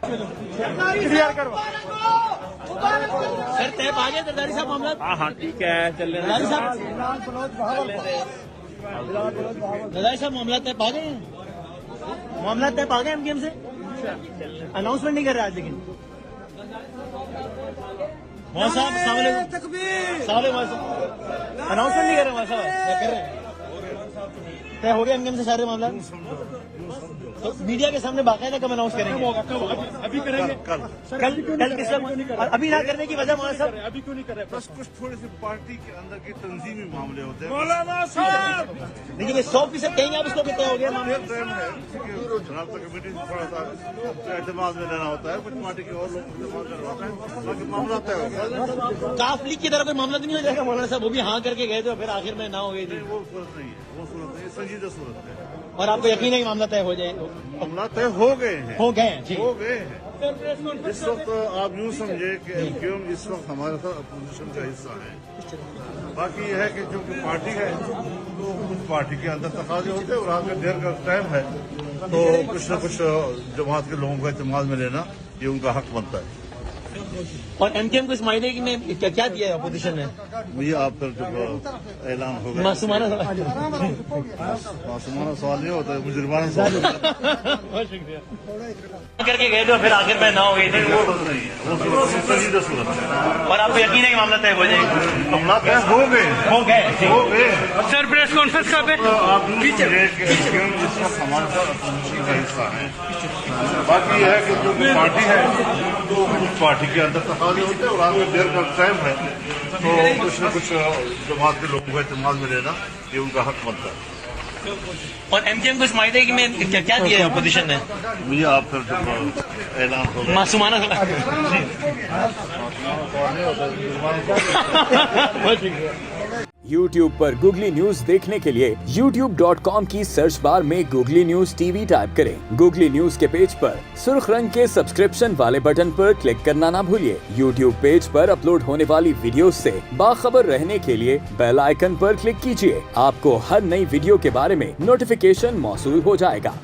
Clear करो sir. तय भागे जरदारी साहब मामला। हाँ ठीक है, चल रहे जरदारी साहब मामला तय भागे हैं, मामला तय भागे एमकेएम से। अनाउंसमेंट नहीं कर रहे आज, लेकिन वहाँ साहब अनाउंसमेंट नहीं कर रहे वहाँ साहब, कर रहे हैं। तय हो गया एमकेएम से सारे मामला, तो मीडिया के सामने बाकायदा कब अनाउंस करेंगे? अभी करेंगे कल किस वक्त? अभी ना करने की वजह वहाँ साहब अभी क्यों नहीं कर रहे? बस कुछ थोड़े से पार्टी के अंदर के तंजीमी मामले होते हैं। मौलाना साहब लेकिन ये 100% कहेंगे आप इसको कि तय हो गया मामला? टाइम है रास्ता कमेटी से थोड़ा सा एतमाद में लेना होता है, कुछ पार्टी के और लोग एतमाद करवाते हैं, बाकी मामला तय हो गया। काफ लीग की तरह कोई मामला तो नहीं हो जाएगा मौलाना साहब? वो भी हाँ करके गए थे और फिर आखिर में ना हो गई थी। वो सूरत नहीं है, वो सूरत नहीं है, संजीदा सूरत है। और आपको यकीन है कि मामला तय हो जाए? मामला तय हो गए हैं, हो गए हैं, ठीक। हो गए हैं। इस वक्त आप यूँ समझे कि एमक्यूएम इस वक्त हमारे साथ अपोजिशन का हिस्सा है। बाकी यह है कि क्योंकि पार्टी है तो कुछ पार्टी के अंदर तकाजे होते हैं और आगे देर का टाइम है, तो कुछ न कुछ जमात के लोगों का इस्तेमाल में लेना ये उनका हक बनता है। और एमकेएम को इस मायने में क्या दिया है अपोजिशन ने? ये आप फिर जब ऐलान होगा, मासूमाना मासूमाना सवाल नहीं होता है, मुजरिमाना सवाल होता है। बहुत शुक्रिया। करके गए थे और फिर आखिर में ना हो गई थी। वो बात नहीं है, वो संजीदा सूरत है। और आपको यकीन है कि मामला तय हो जाएगा? मामला तय हो गए, हो गए, ठीक। हो गए। सर प्रेस कॉन्फ्रेंस कहाँ पे? आप यूँ समझे कि एमक्यूएम इस वक्त हमारे साथ अपोजिशन का हिस्सा है। बाकी यह है कि जो पार्टी है तो कुछ पार्टी के अंदर तकाजे होते हैं और आगे देर का टाइम है, तो कुछ न कुछ जमात के लोगों का इस्तेमाल में लेना ये उनका हक बनता है। और एमकेएम को इस मायने में क्या दिया है अपोजिशन ने? ये आप फिर जब ऐलान होगा, मासूमाना मासूमाना सवाल नहीं होता है, मुजरिमाना सवाल होता है। बहुत शुक्रिया। YouTube पर गूगली न्यूज देखने के लिए youtube.com की सर्च बार में गूगली न्यूज टीवी टाइप करें। गूगली न्यूज के पेज पर सुर्ख रंग के सब्सक्रिप्शन वाले बटन पर क्लिक करना ना भूलिए। YouTube पेज पर अपलोड होने वाली वीडियो से बाखबर रहने के लिए बेल आइकन पर क्लिक कीजिए। आपको हर नई वीडियो के बारे में नोटिफिकेशन मौसूल हो जाएगा।